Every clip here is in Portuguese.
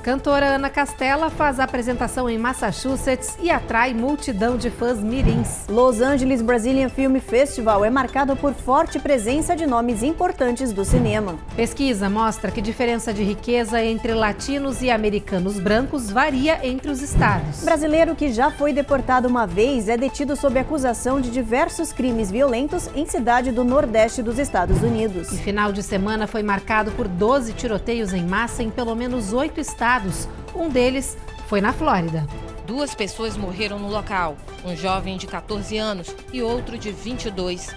cantora Ana Castela faz a apresentação em Massachusetts e atrai multidão de fãs mirins. Los Angeles Brazilian Film Festival é marcado por forte presença de nomes importantes do cinema. Pesquisa mostra que a diferença de riqueza entre latinos e americanos brancos varia entre os estados. Brasileiro que já foi deportado uma vez é detido sob acusação de diversos crimes violentos em cidade do Nordeste dos Estados Unidos. O final de semana foi marcado por 12 tiroteios em massa em pelo menos 8 estados. Um deles foi na Flórida. 2 pessoas morreram no local, um jovem de 14 anos e outro de 22.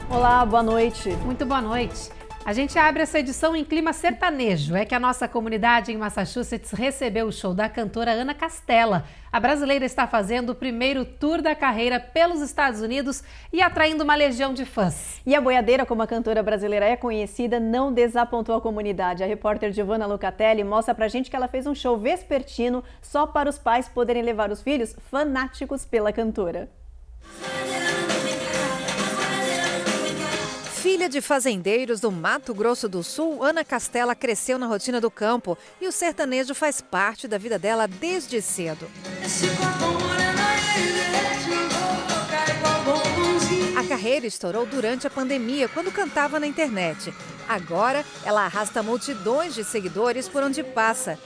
Olá, boa noite. Muito boa noite. A gente abre essa edição em clima sertanejo. É que a nossa comunidade em Massachusetts recebeu o show da cantora Ana Castela. A brasileira está fazendo o primeiro tour da carreira pelos Estados Unidos e atraindo uma legião de fãs. E a boiadeira, como a cantora brasileira é conhecida, não desapontou a comunidade. A repórter Giovanna Lucatelli mostra pra gente que ela fez um show vespertino só para os pais poderem levar os filhos fanáticos pela cantora. Filha de fazendeiros do Mato Grosso do Sul, Ana Castela cresceu na rotina do campo e o sertanejo faz parte da vida dela desde cedo. A carreira estourou durante a pandemia, quando cantava na internet. Agora, ela arrasta multidões de seguidores por onde passa.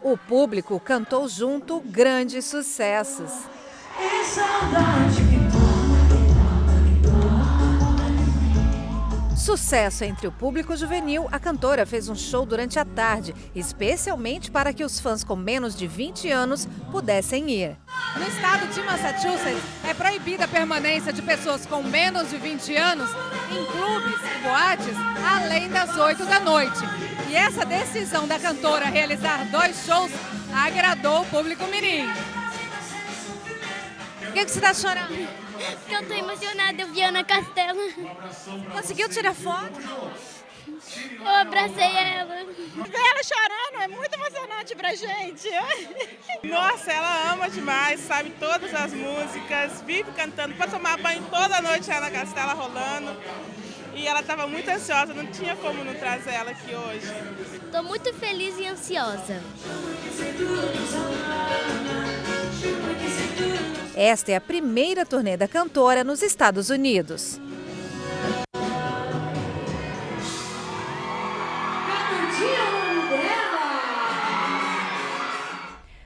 O público cantou junto grandes sucessos. Sucesso entre o público juvenil, a cantora fez um show durante a tarde, especialmente para que os fãs com menos de 20 anos pudessem ir. No estado de Massachusetts, é proibida a permanência de pessoas com menos de 20 anos em clubes e boates, além das 8 da noite. E essa decisão da cantora realizar 2 shows agradou o público mirim. Por que você está chorando? Porque eu tô emocionada, eu vi a Ana Castela. Conseguiu tirar foto? Eu abracei ela. Ver ela chorando é muito emocionante pra gente. Nossa, ela ama demais, sabe todas as músicas, vive cantando, pode tomar banho toda noite a Ana Castela rolando. E ela estava muito ansiosa, não tinha como não trazer ela aqui hoje. Tô muito feliz e ansiosa. Esta é a primeira turnê da cantora nos Estados Unidos.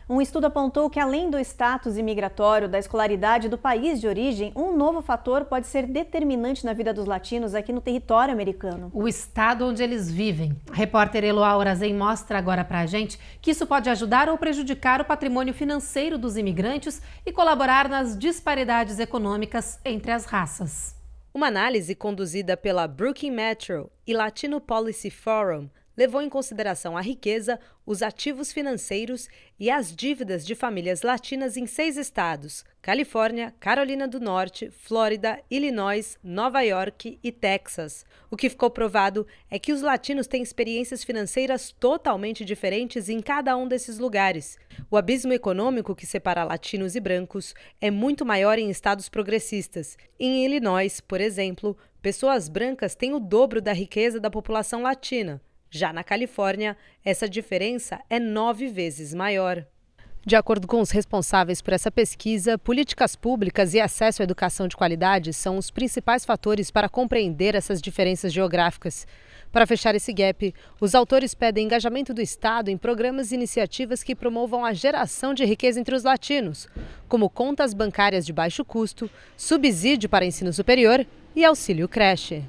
Um estudo apontou que, além do status imigratório, da escolaridade do país de origem, um novo fator pode ser determinante na vida dos latinos aqui no território americano. O estado onde eles vivem. A repórter Eloá Orazen mostra agora pra gente que isso pode ajudar ou prejudicar o patrimônio financeiro dos imigrantes e colaborar nas disparidades econômicas entre as raças. Uma análise conduzida pela Brookings Metro e Latino Policy Forum levou em consideração a riqueza, os ativos financeiros e as dívidas de famílias latinas em 6 estados: Califórnia, Carolina do Norte, Flórida, Illinois, Nova York e Texas. O que ficou provado é que os latinos têm experiências financeiras totalmente diferentes em cada um desses lugares. O abismo econômico que separa latinos e brancos é muito maior em estados progressistas. Em Illinois, por exemplo, pessoas brancas têm o dobro da riqueza da população latina. Já na Califórnia, essa diferença é 9 vezes maior. De acordo com os responsáveis por essa pesquisa, políticas públicas e acesso à educação de qualidade são os principais fatores para compreender essas diferenças geográficas. Para fechar esse gap, os autores pedem engajamento do Estado em programas e iniciativas que promovam a geração de riqueza entre os latinos, como contas bancárias de baixo custo, subsídio para ensino superior e auxílio creche.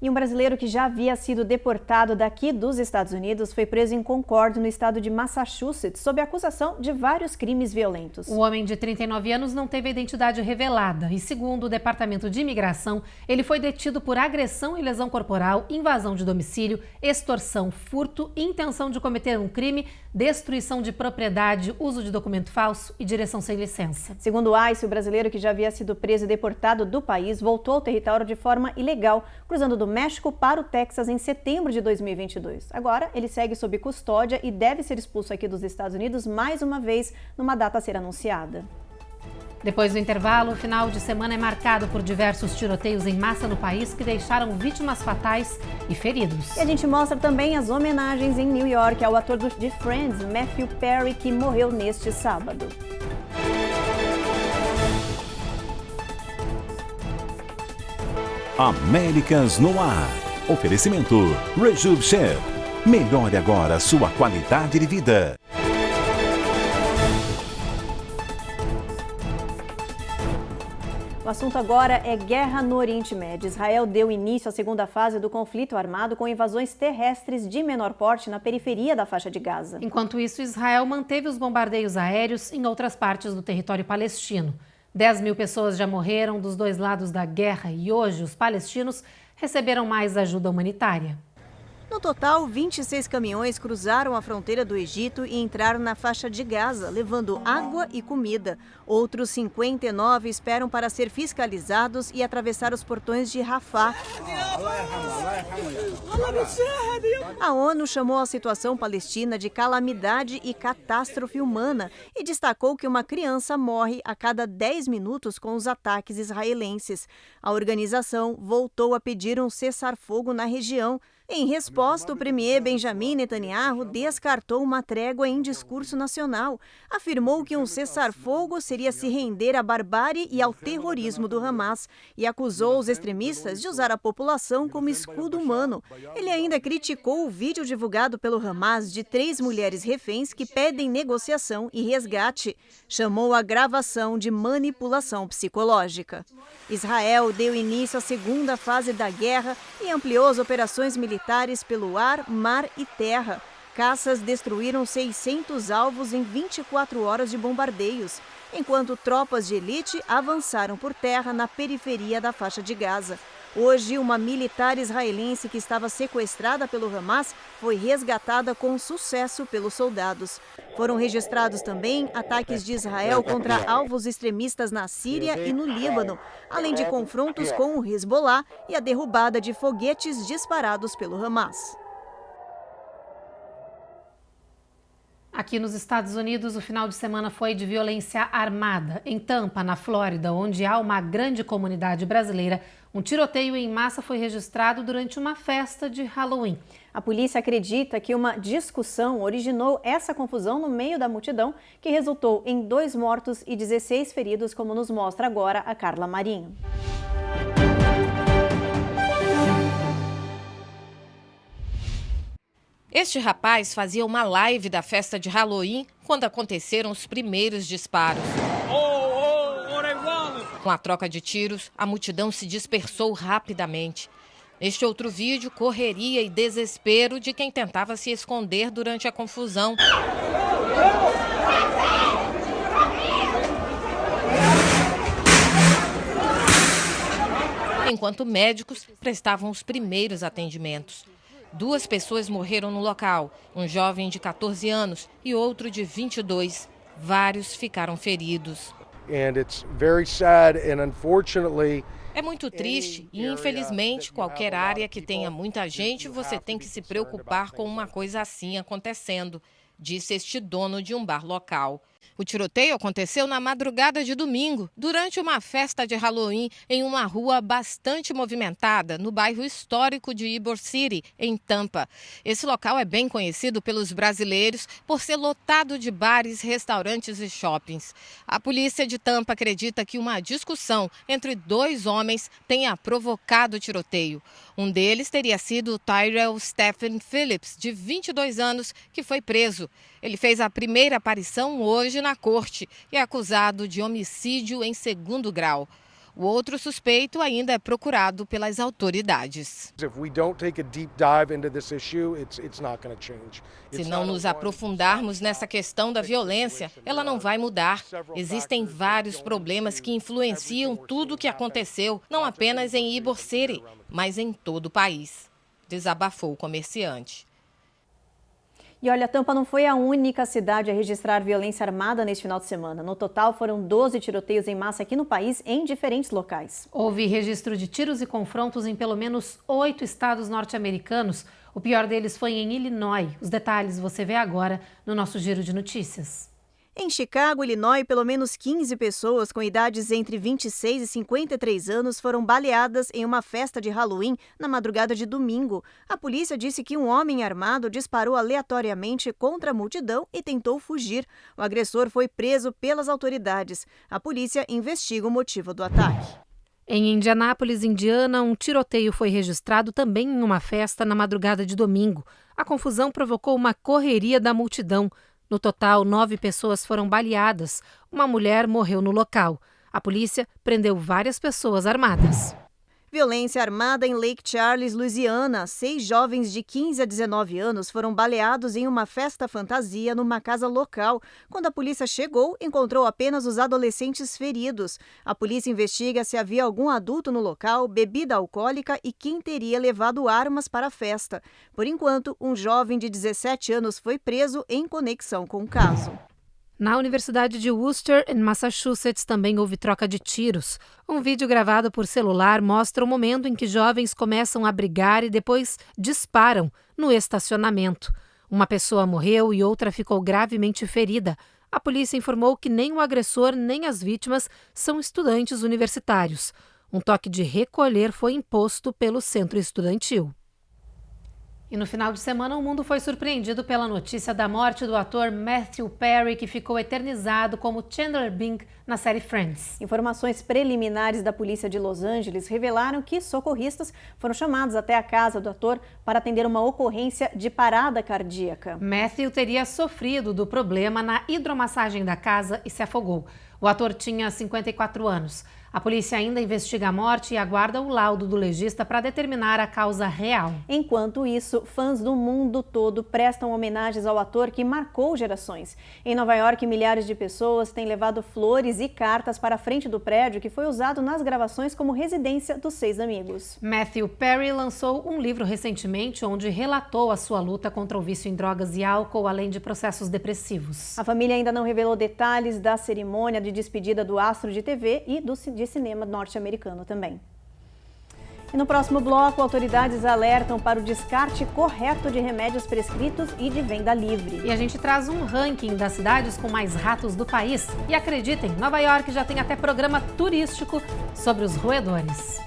E um brasileiro que já havia sido deportado daqui dos Estados Unidos foi preso em Concord, no estado de Massachusetts, sob acusação de vários crimes violentos. O homem de 39 anos não teve a identidade revelada e, segundo o Departamento de Imigração, ele foi detido por agressão e lesão corporal, invasão de domicílio, extorsão, furto, intenção de cometer um crime, destruição de propriedade, uso de documento falso e direção sem licença. Segundo o ICE, o brasileiro que já havia sido preso e deportado do país voltou ao território de forma ilegal, cruzando do México para o Texas em setembro de 2022. Agora, ele segue sob custódia e deve ser expulso aqui dos Estados Unidos mais uma vez, numa data a ser anunciada. Depois do intervalo, o final de semana é marcado por diversos tiroteios em massa no país que deixaram vítimas fatais e feridos. E a gente mostra também as homenagens em New York ao ator de Friends, Matthew Perry, que morreu neste sábado. Américas no ar. Oferecimento Rejuve Chef. Melhore agora sua qualidade de vida. O assunto agora é guerra no Oriente Médio. Israel deu início à segunda fase do conflito armado com invasões terrestres de menor porte na periferia da faixa de Gaza. Enquanto isso, Israel manteve os bombardeios aéreos em outras partes do território palestino. 10 mil pessoas já morreram dos dois lados da guerra e hoje os palestinos receberam mais ajuda humanitária. No total, 26 caminhões cruzaram a fronteira do Egito e entraram na faixa de Gaza, levando água e comida. Outros 59 esperam para ser fiscalizados e atravessar os portões de Rafah. A ONU chamou a situação palestina de calamidade e catástrofe humana e destacou que uma criança morre a cada 10 minutos com os ataques israelenses. A organização voltou a pedir um cessar-fogo na região. Em resposta, o premier Benjamin Netanyahu descartou uma trégua em discurso nacional. Afirmou que um cessar-fogo seria se render à barbárie e ao terrorismo do Hamas e acusou os extremistas de usar a população como escudo humano. Ele ainda criticou o vídeo divulgado pelo Hamas de 3 mulheres reféns que pedem negociação e resgate. Chamou a gravação de manipulação psicológica. Israel deu início à segunda fase da guerra e ampliou as operações militares pelo ar, mar e terra. Caças destruíram 600 alvos em 24 horas de bombardeios, enquanto tropas de elite avançaram por terra na periferia da faixa de Gaza. Hoje, uma militar israelense que estava sequestrada pelo Hamas foi resgatada com sucesso pelos soldados. Foram registrados também ataques de Israel contra alvos extremistas na Síria e no Líbano, além de confrontos com o Hezbollah e a derrubada de foguetes disparados pelo Hamas. Aqui nos Estados Unidos, o final de semana foi de violência armada. Em Tampa, na Flórida, onde há uma grande comunidade brasileira, um tiroteio em massa foi registrado durante uma festa de Halloween. A polícia acredita que uma discussão originou essa confusão no meio da multidão, que resultou em 2 mortos e 16 feridos, como nos mostra agora a Carla Marinho. Este rapaz fazia uma live da festa de Halloween quando aconteceram os primeiros disparos. Com a troca de tiros, a multidão se dispersou rapidamente. Neste outro vídeo, correria e desespero de quem tentava se esconder durante a confusão. Enquanto médicos prestavam os primeiros atendimentos. 2 pessoas morreram no local, um jovem de 14 anos e outro de 22. Vários ficaram feridos. É muito triste e, infelizmente, qualquer área que tenha muita gente, você tem que se preocupar com uma coisa assim acontecendo, disse este dono de um bar local. O tiroteio aconteceu na madrugada de domingo, durante uma festa de Halloween em uma rua bastante movimentada, no bairro histórico de Ybor City, em Tampa. Esse local é bem conhecido pelos brasileiros por ser lotado de bares, restaurantes e shoppings. A polícia de Tampa acredita que uma discussão entre 2 homens tenha provocado o tiroteio. Um deles teria sido Tyrell Stephen Phillips, de 22 anos, que foi preso. Ele fez a primeira aparição hoje na corte e é acusado de homicídio em 2º grau. O outro suspeito ainda é procurado pelas autoridades. Se não nos aprofundarmos nessa questão da violência, ela não vai mudar. Existem vários problemas que influenciam tudo o que aconteceu, não apenas em Ybor City, mas em todo o país, desabafou o comerciante. E olha, Tampa não foi a única cidade a registrar violência armada neste final de semana. No total, foram 12 tiroteios em massa aqui no país, em diferentes locais. Houve registro de tiros e confrontos em pelo menos 8 estados norte-americanos. O pior deles foi em Illinois. Os detalhes você vê agora no nosso Giro de Notícias. Em Chicago, Illinois, pelo menos 15 pessoas com idades entre 26 e 53 anos foram baleadas em uma festa de Halloween na madrugada de domingo. A polícia disse que um homem armado disparou aleatoriamente contra a multidão e tentou fugir. O agressor foi preso pelas autoridades. A polícia investiga o motivo do ataque. Em Indianápolis, Indiana, um tiroteio foi registrado também em uma festa na madrugada de domingo. A confusão provocou uma correria da multidão. No total, 9 pessoas foram baleadas. Uma mulher morreu no local. A polícia prendeu várias pessoas armadas. Violência armada em Lake Charles, Louisiana. 6 jovens de 15 a 19 anos foram baleados em uma festa fantasia numa casa local. Quando a polícia chegou, encontrou apenas os adolescentes feridos. A polícia investiga se havia algum adulto no local, bebida alcoólica e quem teria levado armas para a festa. Por enquanto, um jovem de 17 anos foi preso em conexão com o caso. Na Universidade de Worcester, em Massachusetts, também houve troca de tiros. Um vídeo gravado por celular mostra o momento em que jovens começam a brigar e depois disparam no estacionamento. Uma pessoa morreu e outra ficou gravemente ferida. A polícia informou que nem o agressor nem as vítimas são estudantes universitários. Um toque de recolher foi imposto pelo centro estudantil. E no final de semana, o mundo foi surpreendido pela notícia da morte do ator Matthew Perry, que ficou eternizado como Chandler Bing na série Friends. Informações preliminares da polícia de Los Angeles revelaram que socorristas foram chamados até a casa do ator para atender uma ocorrência de parada cardíaca. Matthew teria sofrido do problema na hidromassagem da casa e se afogou. O ator tinha 54 anos. A polícia ainda investiga a morte e aguarda o laudo do legista para determinar a causa real. Enquanto isso, fãs do mundo todo prestam homenagens ao ator que marcou gerações. Em Nova York, milhares de pessoas têm levado flores e cartas para a frente do prédio que foi usado nas gravações como residência dos 6 amigos. Matthew Perry lançou um livro recentemente onde relatou a sua luta contra o vício em drogas e álcool, além de processos depressivos. A família ainda não revelou detalhes da cerimônia de despedida do astro de TV e de cinema norte-americano também. E no próximo bloco, autoridades alertam para o descarte correto de remédios prescritos e de venda livre. E a gente traz um ranking das cidades com mais ratos do país. E acreditem, Nova York já tem até programa turístico sobre os roedores.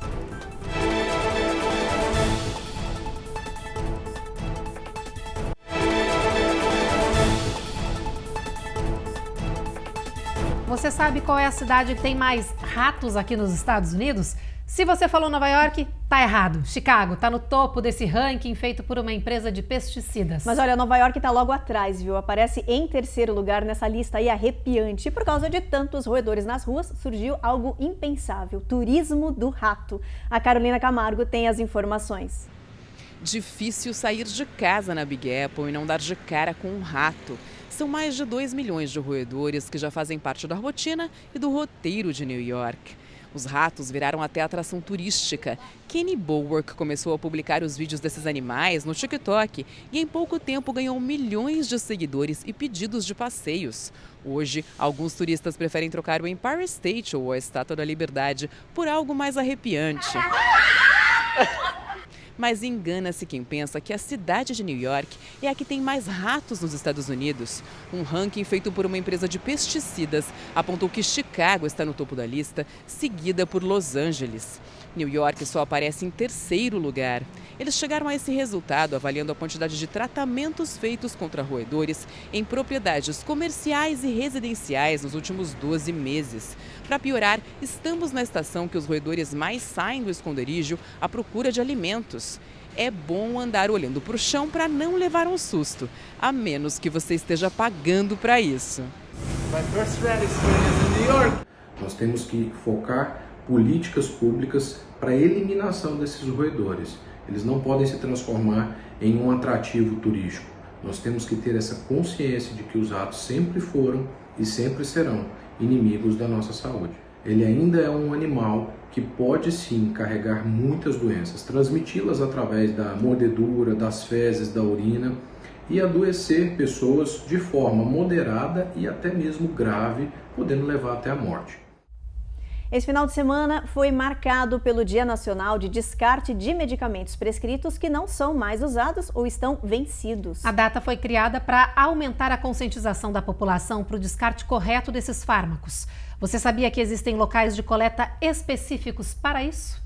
Você sabe qual é a cidade que tem mais ratos aqui nos Estados Unidos? Se você falou Nova York, tá errado. Chicago tá no topo desse ranking feito por uma empresa de pesticidas. Mas olha, Nova York tá logo atrás, viu? Aparece em 3º lugar nessa lista aí arrepiante. E por causa de tantos roedores nas ruas, surgiu algo impensável: turismo do rato. A Carolina Camargo tem as informações. Difícil sair de casa na Big Apple e não dar de cara com um rato. São mais de 2 milhões de roedores que já fazem parte da rotina e do roteiro de New York. Os ratos viraram até atração turística. Kenny Bulwark começou a publicar os vídeos desses animais no TikTok e em pouco tempo ganhou milhões de seguidores e pedidos de passeios. Hoje, alguns turistas preferem trocar o Empire State ou a Estátua da Liberdade por algo mais arrepiante. Mas engana-se quem pensa que a cidade de New York é a que tem mais ratos nos Estados Unidos. Um ranking feito por uma empresa de pesticidas apontou que Chicago está no topo da lista, seguida por Los Angeles. New York só aparece em 3º lugar. Eles chegaram a esse resultado avaliando a quantidade de tratamentos feitos contra roedores em propriedades comerciais e residenciais nos últimos 12 meses. Para piorar, estamos na estação que os roedores mais saem do esconderijo à procura de alimentos. É bom andar olhando para o chão para não levar um susto, a menos que você esteja pagando para isso. Nós temos que focar políticas públicas para a eliminação desses roedores. Eles não podem se transformar em um atrativo turístico. Nós temos que ter essa consciência de que os ratos sempre foram e sempre serão inimigos da nossa saúde. Ele ainda é um animal que pode sim carregar muitas doenças, transmiti-las através da mordedura, das fezes, da urina e adoecer pessoas de forma moderada e até mesmo grave, podendo levar até a morte. Esse final de semana foi marcado pelo Dia Nacional de Descarte de Medicamentos Prescritos que não são mais usados ou estão vencidos. A data foi criada para aumentar a conscientização da população para o descarte correto desses fármacos. Você sabia que existem locais de coleta específicos para isso?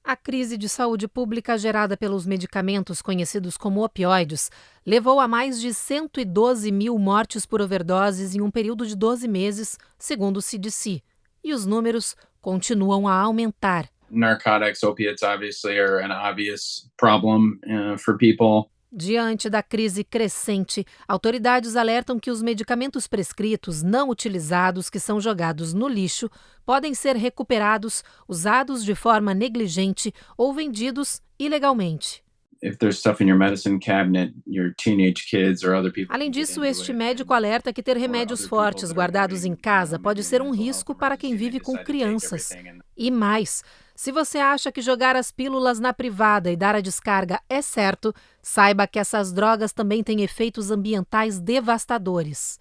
A crise de saúde pública gerada pelos medicamentos conhecidos como opioides levou a mais de 112 mil mortes por overdoses em um período de 12 meses, segundo o CDC. E os números continuam a aumentar. Narcotics, opiates, obviously, are an obvious problem for people. Diante da crise crescente, autoridades alertam que os medicamentos prescritos não utilizados, que são jogados no lixo, podem ser recuperados, usados de forma negligente ou vendidos ilegalmente. If there's stuff in your medicine cabinet, your teenage kids or other people. Além disso, este médico alerta que ter remédios fortes guardados em casa pode ser um risco para quem vive com crianças. E mais, se você acha que jogar as pílulas na privada e dar a descarga é certo, saiba que essas drogas também têm efeitos ambientais devastadores.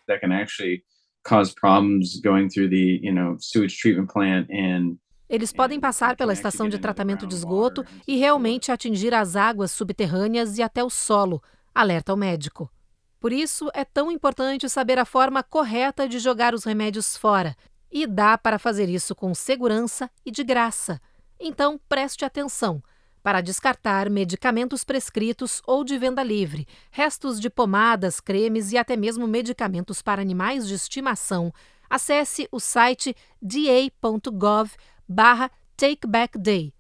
That can actually cause problems going through the, sewage treatment plant and eles podem passar pela estação de tratamento de esgoto e realmente atingir as águas subterrâneas e até o solo, alerta o médico. Por isso, é tão importante saber a forma correta de jogar os remédios fora. E dá para fazer isso com segurança e de graça. Então, preste atenção. Para descartar medicamentos prescritos ou de venda livre, restos de pomadas, cremes e até mesmo medicamentos para animais de estimação, acesse o site da.gov/takebackday.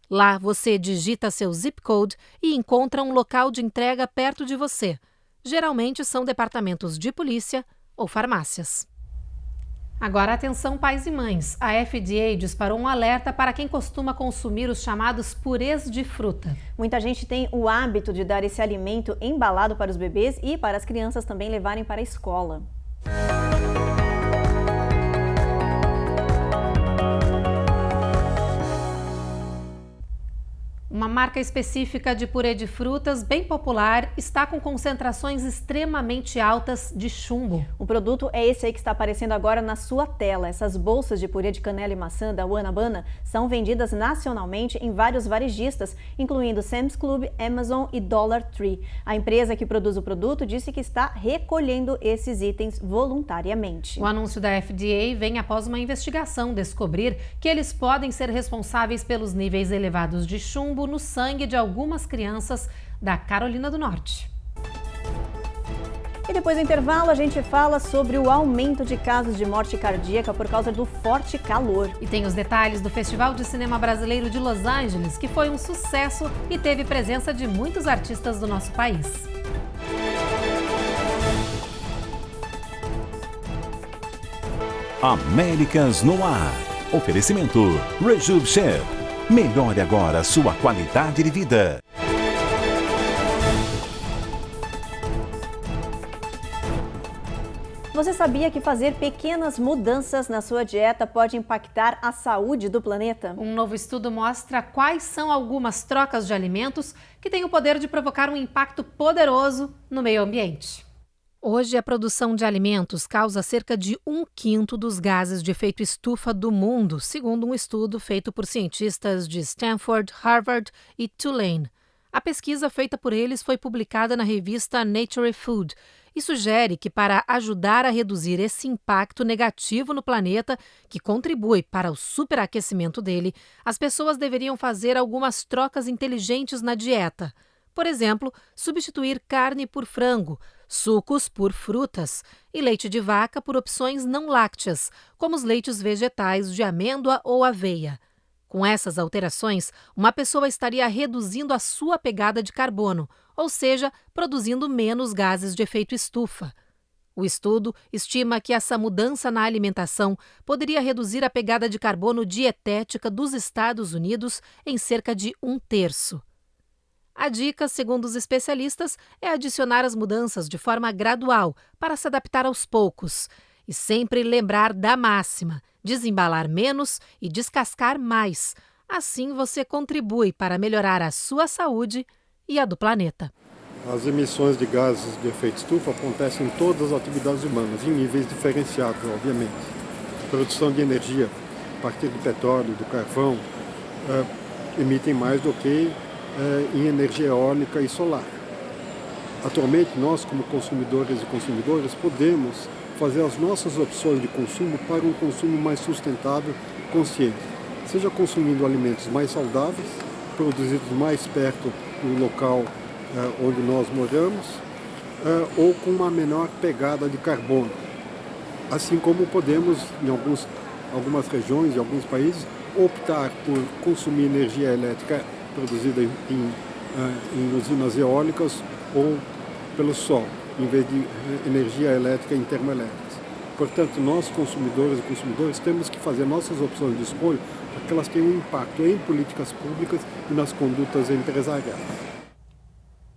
Lá você digita seu zip code e encontra um local de entrega perto de você. Geralmente são departamentos de polícia ou farmácias. Agora atenção pais e mães. A FDA disparou um alerta para quem costuma consumir os chamados purês de fruta. Muita gente tem o hábito de dar esse alimento embalado para os bebês e para as crianças também levarem para a escola. Uma marca específica de purê de frutas, bem popular, está com concentrações extremamente altas de chumbo. O produto é esse aí que está aparecendo agora na sua tela. Essas bolsas de purê de canela e maçã da Guanabana são vendidas nacionalmente em vários varejistas, incluindo Sam's Club, Amazon e Dollar Tree. A empresa que produz o produto disse que está recolhendo esses itens voluntariamente. O anúncio da FDA vem após uma investigação descobrir que eles podem ser responsáveis pelos níveis elevados de chumbo no sangue de algumas crianças da Carolina do Norte. E depois do intervalo a gente fala sobre o aumento de casos de morte cardíaca por causa do forte calor. E tem os detalhes do Festival de Cinema Brasileiro de Los Angeles, que foi um sucesso e teve presença de muitos artistas do nosso país. Américas no Ar. Oferecimento Rejuve Chef. Melhore agora sua qualidade de vida. Você sabia que fazer pequenas mudanças na sua dieta pode impactar a saúde do planeta? Um novo estudo mostra quais são algumas trocas de alimentos que têm o poder de provocar um impacto poderoso no meio ambiente. Hoje, a produção de alimentos causa cerca de 1/5 dos gases de efeito estufa do mundo, segundo um estudo feito por cientistas de Stanford, Harvard e Tulane. A pesquisa feita por eles foi publicada na revista Nature Food e sugere que, para ajudar a reduzir esse impacto negativo no planeta, que contribui para o superaquecimento dele, as pessoas deveriam fazer algumas trocas inteligentes na dieta. Por exemplo, substituir carne por frango, sucos por frutas e leite de vaca por opções não lácteas, como os leites vegetais de amêndoa ou aveia. Com essas alterações, uma pessoa estaria reduzindo a sua pegada de carbono, ou seja, produzindo menos gases de efeito estufa. O estudo estima que essa mudança na alimentação poderia reduzir a pegada de carbono dietética dos Estados Unidos em cerca de 1/3. A dica, segundo os especialistas, é adicionar as mudanças de forma gradual para se adaptar aos poucos. E sempre lembrar da máxima: desembalar menos e descascar mais. Assim você contribui para melhorar a sua saúde e a do planeta. As emissões de gases de efeito estufa acontecem em todas as atividades humanas, em níveis diferenciados, obviamente. A produção de energia a partir do petróleo, do carvão, emitem mais do que em energia eólica e solar. Atualmente, nós, como consumidores e consumidoras, podemos fazer as nossas opções de consumo para um consumo mais sustentável e consciente. Seja consumindo alimentos mais saudáveis, produzidos mais perto do local onde nós moramos, ou com uma menor pegada de carbono. Assim como podemos, em algumas regiões e alguns países, optar por consumir energia elétrica produzida em usinas eólicas ou pelo sol, em vez de energia elétrica em termoelétricas. Portanto, nós, consumidores e consumidores, temos que fazer nossas opções de escolha para que elas tenham um impacto em políticas públicas e nas condutas empresariais.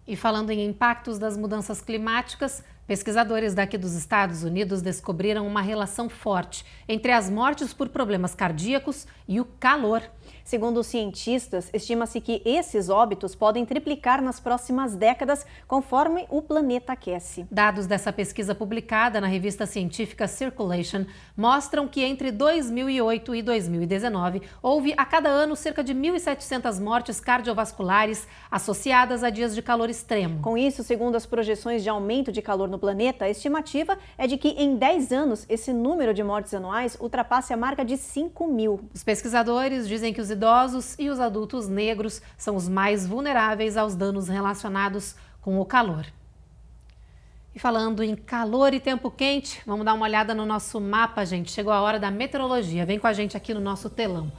E falando em impactos das mudanças climáticas, pesquisadores daqui dos Estados Unidos descobriram uma relação forte entre as mortes por problemas cardíacos e o calor. Segundo os cientistas, estima-se que esses óbitos podem triplicar nas próximas décadas conforme o planeta aquece. Dados dessa pesquisa publicada na revista científica Circulation mostram que entre 2008 e 2019 houve a cada ano cerca de 1.700 mortes cardiovasculares associadas a dias de calor extremo. Com isso, segundo as projeções de aumento de calor no planeta, a estimativa é de que em 10 anos esse número de mortes anuais ultrapasse a marca de 5.000. Os pesquisadores dizem que os idosos e os adultos negros são os mais vulneráveis aos danos relacionados com o calor. E falando em calor e tempo quente, vamos dar uma olhada no nosso mapa, gente. Chegou a hora da meteorologia. Vem com a gente aqui no nosso telão.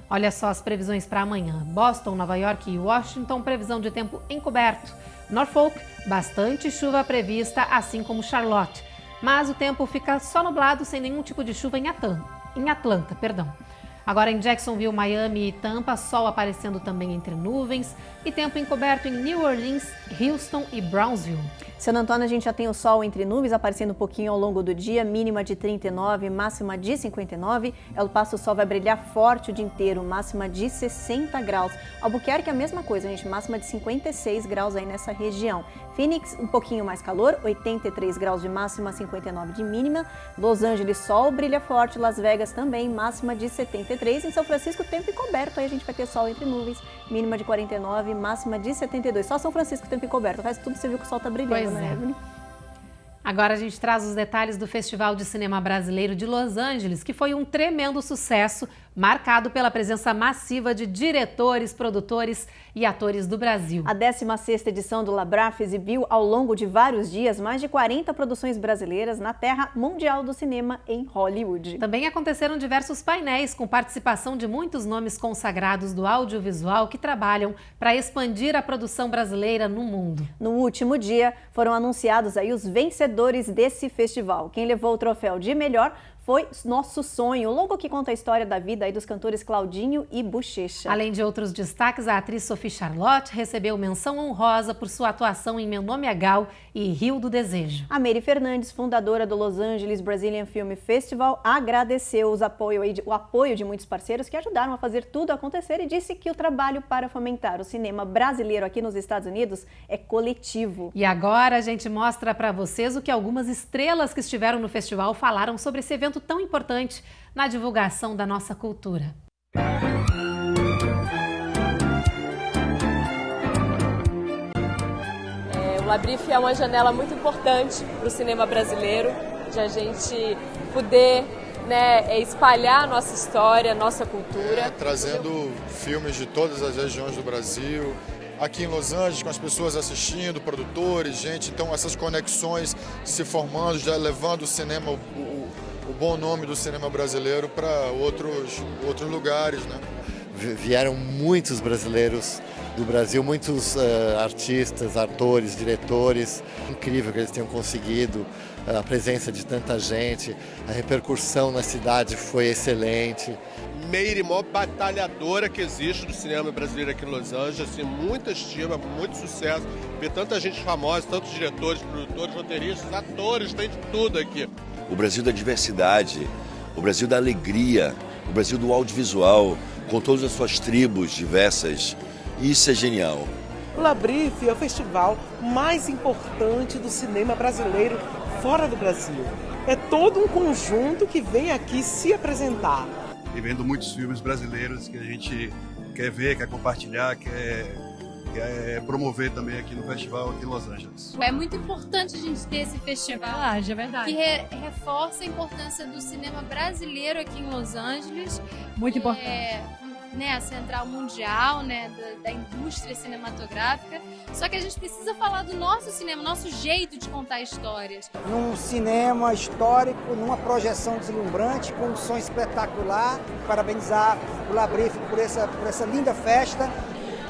Olha só as previsões para amanhã. Boston, Nova York e Washington, previsão de tempo encoberto. Norfolk, bastante chuva prevista, assim como Charlotte. Mas o tempo fica só nublado, sem nenhum tipo de chuva em Atlanta. Agora em Jacksonville, Miami e Tampa, sol aparecendo também entre nuvens e tempo encoberto em New Orleans, Houston e Brownsville. San Antônio, a gente já tem o sol entre nuvens aparecendo um pouquinho ao longo do dia, mínima de 39, máxima de 59. El Paso, o sol vai brilhar forte o dia inteiro, máxima de 60 graus. Albuquerque, a mesma coisa, gente, máxima de 56 graus aí nessa região. Phoenix, um pouquinho mais calor, 83 graus de máxima, 59 de mínima. Los Angeles, sol brilha forte. Las Vegas também, máxima de 73. Em São Francisco, tempo encoberto, aí a gente vai ter sol entre nuvens, mínima de 49, máxima de 72. Só São Francisco, tempo encoberto, o resto tudo você viu que o sol tá brilhando, né, Evelyn? Agora a gente traz os detalhes do Festival de Cinema Brasileiro de Los Angeles, que foi um tremendo sucesso, marcado pela presença massiva de diretores, produtores e atores do Brasil. A 16ª edição do Labraf exibiu ao longo de vários dias mais de 40 produções brasileiras na terra mundial do cinema em Hollywood. Também aconteceram diversos painéis com participação de muitos nomes consagrados do audiovisual que trabalham para expandir a produção brasileira no mundo. No último dia foram anunciados aí os vencedores desse festival. Quem levou o troféu de melhor foi Nosso Sonho, o longo que conta a história da vida aí dos cantores Claudinho e Bochecha. Além de outros destaques, a atriz Sophie Charlotte recebeu menção honrosa por sua atuação em Meu Nome é Gal e Rio do Desejo. A Mary Fernandes, fundadora do Los Angeles Brazilian Film Festival, agradeceu o apoio de muitos parceiros que ajudaram a fazer tudo acontecer e disse que o trabalho para fomentar o cinema brasileiro aqui nos Estados Unidos é coletivo. E agora a gente mostra para vocês o que algumas estrelas que estiveram no festival falaram sobre esse evento tão importante na divulgação da nossa cultura. O Labrif é uma janela muito importante para o cinema brasileiro, de a gente poder espalhar a nossa história, a nossa cultura. Trazendo filmes de todas as regiões do Brasil, aqui em Los Angeles, com as pessoas assistindo, produtores, gente, então essas conexões se formando, já levando o cinema, o bom nome do cinema brasileiro para outros lugares, né? Vieram muitos brasileiros do Brasil, muitos artistas, atores, diretores. Incrível que eles tenham conseguido a presença de tanta gente, a repercussão na cidade foi excelente. Meire, maior batalhadora que existe do cinema brasileiro aqui em Los Angeles, assim, muita estima, muito sucesso, ver tanta gente famosa, tantos diretores, produtores, roteiristas, atores, tem de tudo aqui. O Brasil da diversidade, o Brasil da alegria, o Brasil do audiovisual, com todas as suas tribos diversas, isso é genial. O LaBrif é o festival mais importante do cinema brasileiro fora do Brasil. É todo um conjunto que vem aqui se apresentar. E vendo muitos filmes brasileiros que a gente quer ver, quer compartilhar, quer promover também aqui no festival aqui em Los Angeles. É muito importante a gente ter esse festival é verdade. que reforça a importância do cinema brasileiro aqui em Los Angeles. Muito importante. A central mundial, da indústria cinematográfica. Só que a gente precisa falar do nosso cinema, nosso jeito de contar histórias. Num cinema histórico, numa projeção deslumbrante, com um som espetacular. Parabenizar o LaBrif por essa linda festa.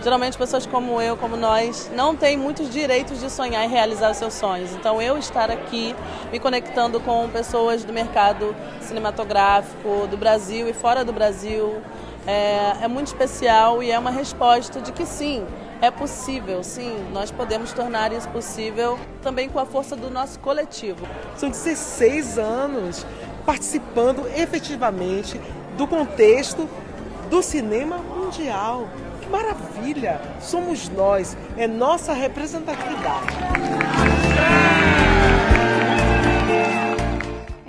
Geralmente pessoas como eu, como nós, não têm muitos direitos de sonhar e realizar os seus sonhos. Então eu estar aqui, me conectando com pessoas do mercado cinematográfico, do Brasil e fora do Brasil, é muito especial e é uma resposta de que sim, é possível, sim, nós podemos tornar isso possível também com a força do nosso coletivo. São 16 anos participando efetivamente do contexto do cinema mundial. Que maravilha! Somos nós, é nossa representatividade.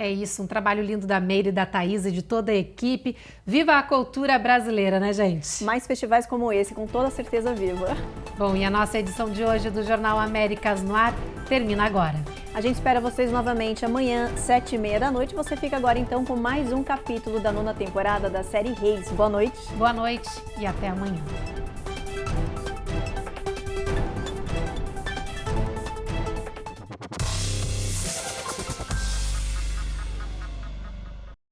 É isso, um trabalho lindo da Meire, da Thaís e de toda a equipe. Viva a cultura brasileira, né, gente? Mais festivais como esse, com toda certeza viva. Bom, e a nossa edição de hoje do Jornal Américas no Ar termina agora. A gente espera vocês novamente amanhã, 7h30 da noite. Você fica agora, então, com mais um capítulo da 9ª temporada da série Reis. Boa noite. Boa noite e até amanhã.